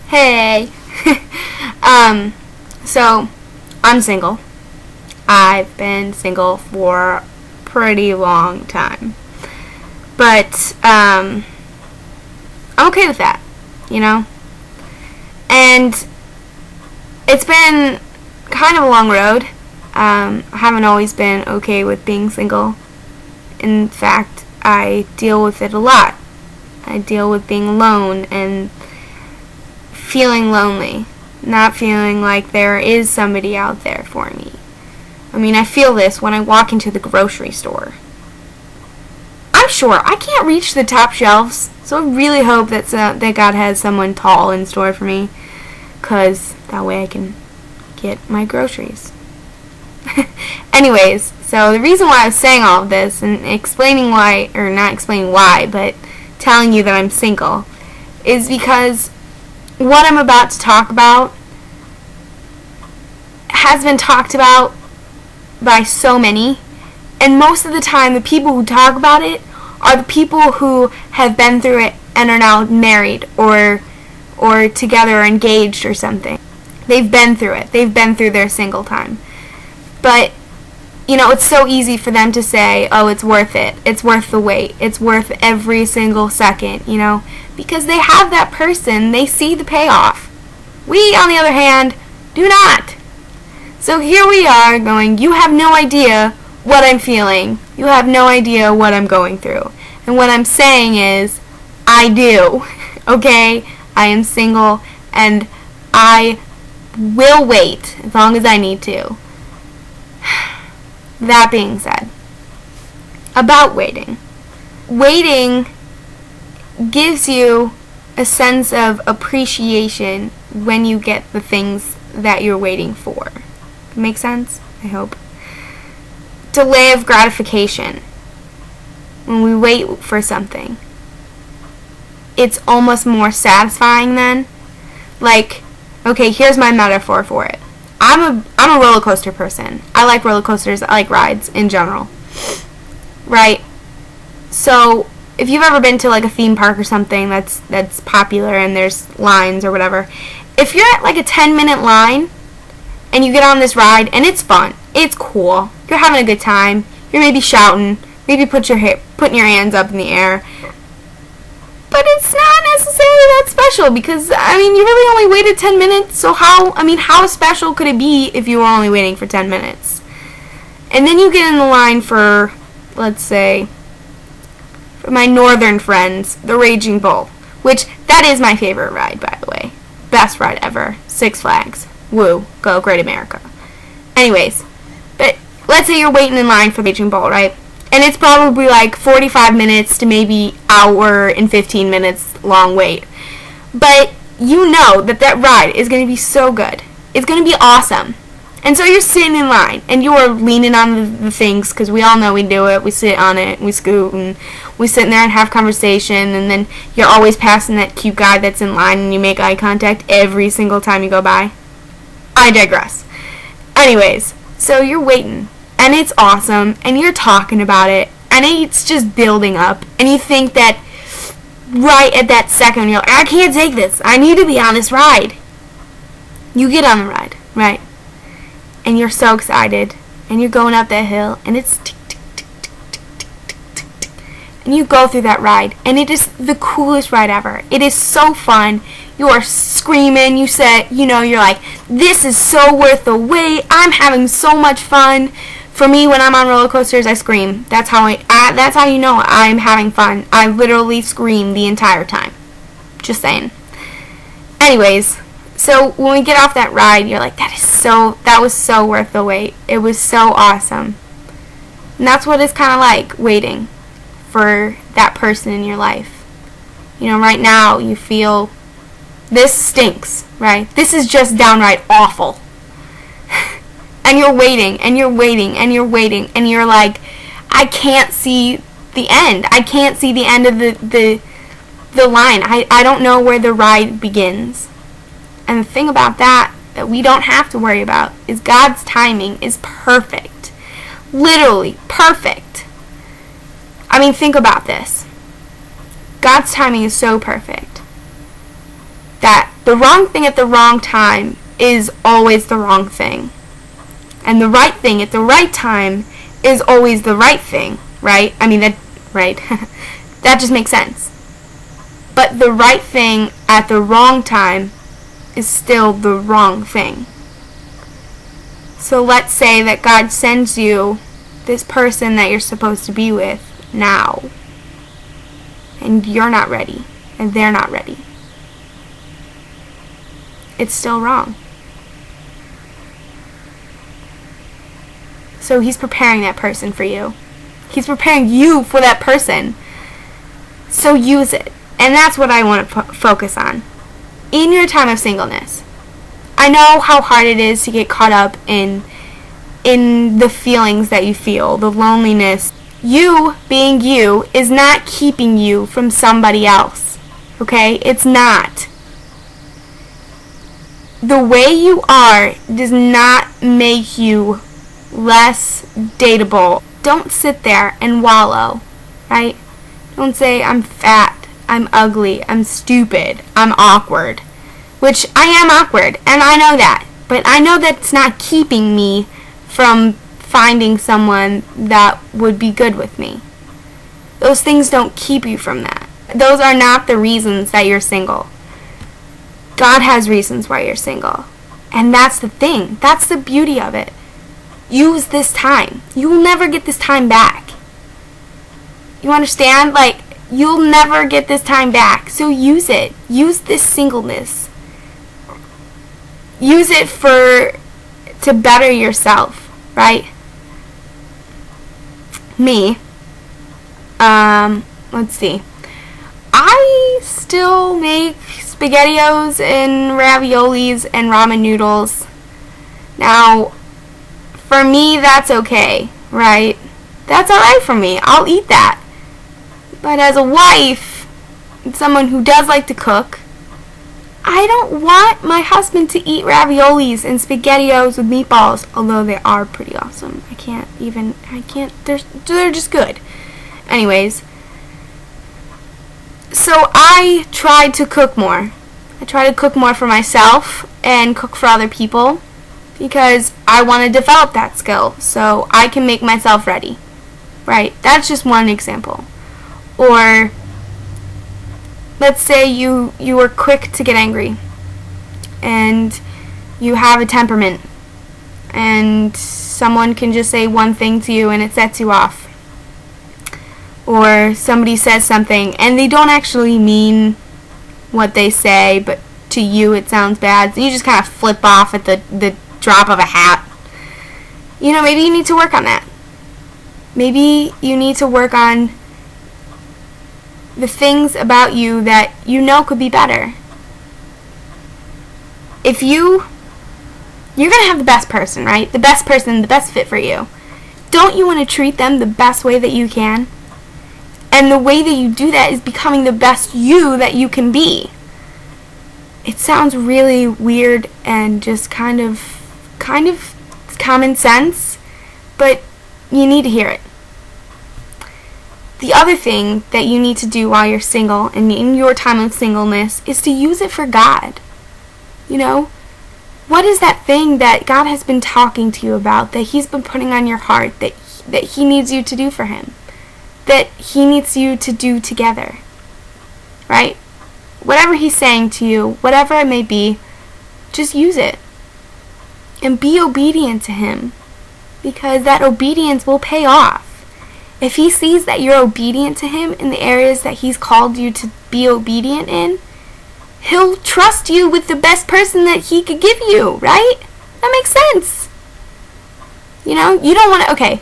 Hey. So I'm single. I've been single for a pretty long time. But I'm okay with that, you know? And it's been kind of a long road. I haven't always been okay with being single. In fact, I deal with it a lot. I deal with being alone and feeling lonely, not feeling like there is somebody out there for me. I mean, I feel this when I walk into the grocery store. I'm sure I can't reach the top shelves, so I really hope that God has someone tall in store for me, because that way I can get my groceries. Anyways, so the reason why I was saying all of this and explaining why, or not explaining why, but telling you that I'm single, is because what I'm about to talk about has been talked about by so many, and most of the time the people who talk about it are the people who have been through it and are now married or together or engaged or something. They've been through it. They've been through their single time. But, you know, it's so easy for them to say, oh, it's worth it. It's worth the wait. It's worth every single second, you know, because they have that person. They see the payoff. We, on the other hand, do not. So here we are going, you have no idea what I'm feeling. You have no idea what I'm going through. And what I'm saying is, I do. Okay? I am single and I will wait as long as I need to. That being said, about waiting. Waiting gives you a sense of appreciation when you get the things that you're waiting for. Make sense? I hope. Delay of gratification. When we wait for something, it's almost more satisfying then. Like, okay, here's my metaphor for it. I'm a roller coaster person. I like roller coasters. I like rides in general. Right? So, if you've ever been to like a theme park or something that's popular and there's lines or whatever, if you're at like a 10-minute line and you get on this ride and it's fun, it's cool, you're having a good time, you're maybe shouting, maybe putting your hands up in the air, but it's not necessarily that special because, I mean, you really only waited 10 minutes, so how special could it be if you were only waiting for 10 minutes? And then you get in the line for, let's say, for my northern friends, the Raging Bull, which, that is my favorite ride, by the way. Best ride ever. Six Flags. Woo. Go Great America. Anyways, but let's say you're waiting in line for the Raging Bull, right? And it's probably like 45 minutes to maybe hour and 15 minutes long wait. But you know that ride is going to be so good. It's going to be awesome. And so you're sitting in line, and you're leaning on the things, because we all know we do it. We sit on it, we scoot, and we sit in there and have conversation, and then you're always passing that cute guy that's in line, and you make eye contact every single time you go by. I digress. Anyways, so you're waiting, and it's awesome, and you're talking about it, and it's just building up, and you think that right at that second, you're like, I can't take this. I need to be on this ride. You get on the ride, right? And you're so excited, and you're going up that hill, and it's tick, tick, tick, tick, tick, tick, tick, tick, tick, and you go through that ride, and it is the coolest ride ever. It is so fun. You are screaming. You said, you're like, this is so worth the wait. I'm having so much fun. For me, when I'm on roller coasters, I scream. That's how that's how you know I'm having fun. I literally scream the entire time. Just saying. Anyways. So when we get off that ride, you're like, that was so worth the wait. It was so awesome. And that's what it's kind of like, waiting for that person in your life. Right now you feel, this stinks, right? This is just downright awful. And you're waiting, and you're waiting, and you're waiting, and you're like, I can't see the end. I can't see the end of the line. I don't know where the ride begins. And the thing about that we don't have to worry about is God's timing is perfect. Literally perfect. I mean, think about this. God's timing is so perfect that The wrong thing at the wrong time is always the wrong thing. And the right thing at the right time is always the right thing, right? I mean, right? That just makes sense. But the right thing at the wrong time is still the wrong thing. So let's say that God sends you this person that you're supposed to be with now, and you're not ready, and they're not ready. It's still wrong. So he's preparing that person for you. He's preparing you for that person. So use it. And that's what I want to focus on. In your time of singleness, I know how hard it is to get caught up in the feelings that you feel, the loneliness. You being you is not keeping you from somebody else. Okay? It's not. The way you are does not make you less dateable. Don't sit there and wallow, right? Don't say, I'm fat, I'm ugly, I'm stupid, I'm awkward. Which I am awkward, and I know that. But I know that's not keeping me from finding someone that would be good with me. Those things don't keep you from that. Those are not the reasons that you're single. God has reasons why you're single. And that's the thing. That's the beauty of it. Use this time. You will never get this time back. You understand? Like, you'll never get this time back. So use it. Use this singleness. Use it to better yourself, right? Me. Let's see. I still make SpaghettiOs and raviolis and ramen noodles. Now, for me, that's okay, right? That's alright for me. I'll eat that. But as a wife, and someone who does like to cook, I don't want my husband to eat raviolis and SpaghettiOs with meatballs, although they are pretty awesome. They're just good. Anyways, so I tried to cook more. I try to cook more for myself and cook for other people because I want to develop that skill so I can make myself ready. Right? That's just one example. Or let's say you are quick to get angry and you have a temperament and someone can just say one thing to you and it sets you off. Or somebody says something and they don't actually mean what they say, but to you it sounds bad. So you just kind of flip off at the drop of a hat. You know, maybe you need to work on that. Maybe you need to work on the things about you that you know could be better. If you're going to have the best person, right? The best person, the best fit for you. Don't you want to treat them the best way that you can? And the way that you do that is becoming the best you that you can be. It sounds really weird and just kind of common sense, but you need to hear it. The other thing that you need to do while you're single and in your time of singleness is to use it for God. You know, what is that thing that God has been talking to you about, that He's been putting on your heart, that He needs you to do for Him, that He needs you to do together, right? Whatever He's saying to you, whatever it may be, just use it and be obedient to Him, because that obedience will pay off. If He sees that you're obedient to Him in the areas that He's called you to be obedient in, He'll trust you with the best person that He could give you, right? That makes sense. You know, you don't want to, okay,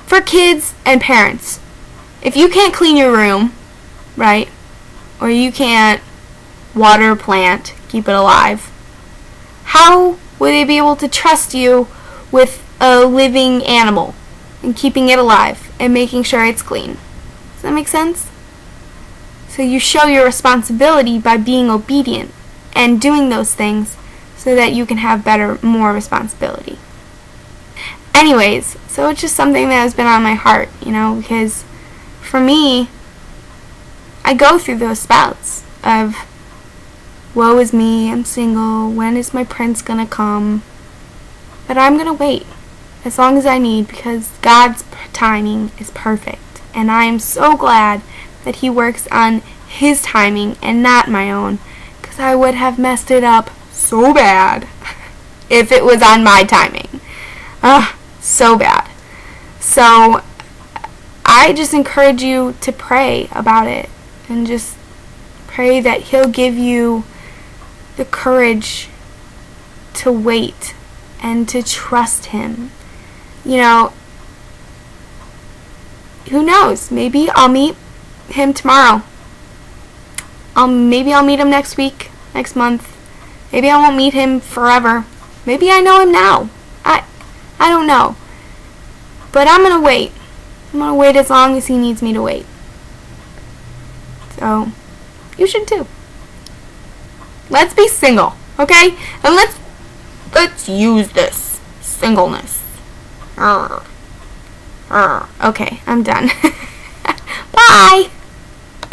for kids and parents, if you can't clean your room, right, or you can't water a plant, keep it alive, how would they be able to trust you with a living animal and keeping it alive and making sure it's clean? Does that make sense? So you show your responsibility by being obedient and doing those things so that you can have more responsibility. Anyways, so it's just something that has been on my heart, you know, because for me, I go through those spouts of woe is me, I'm single, when is my prince gonna come? But I'm gonna wait as long as I need, because God's timing is perfect. And I am so glad that he works on his timing and not my own, because I would have messed it up so bad if it was on my timing. So bad. So I just encourage you to pray about it, and just pray that he'll give you the courage to wait and to trust him. You know, who knows? Maybe I'll meet him tomorrow. Maybe I'll meet him next week, next month. Maybe I won't meet him forever. Maybe I know him now. I don't know. But I'm going to wait. I'm going to wait as long as he needs me to wait. So, you should too. Let's be single, okay? And let's use this singleness. Okay, I'm done. Bye!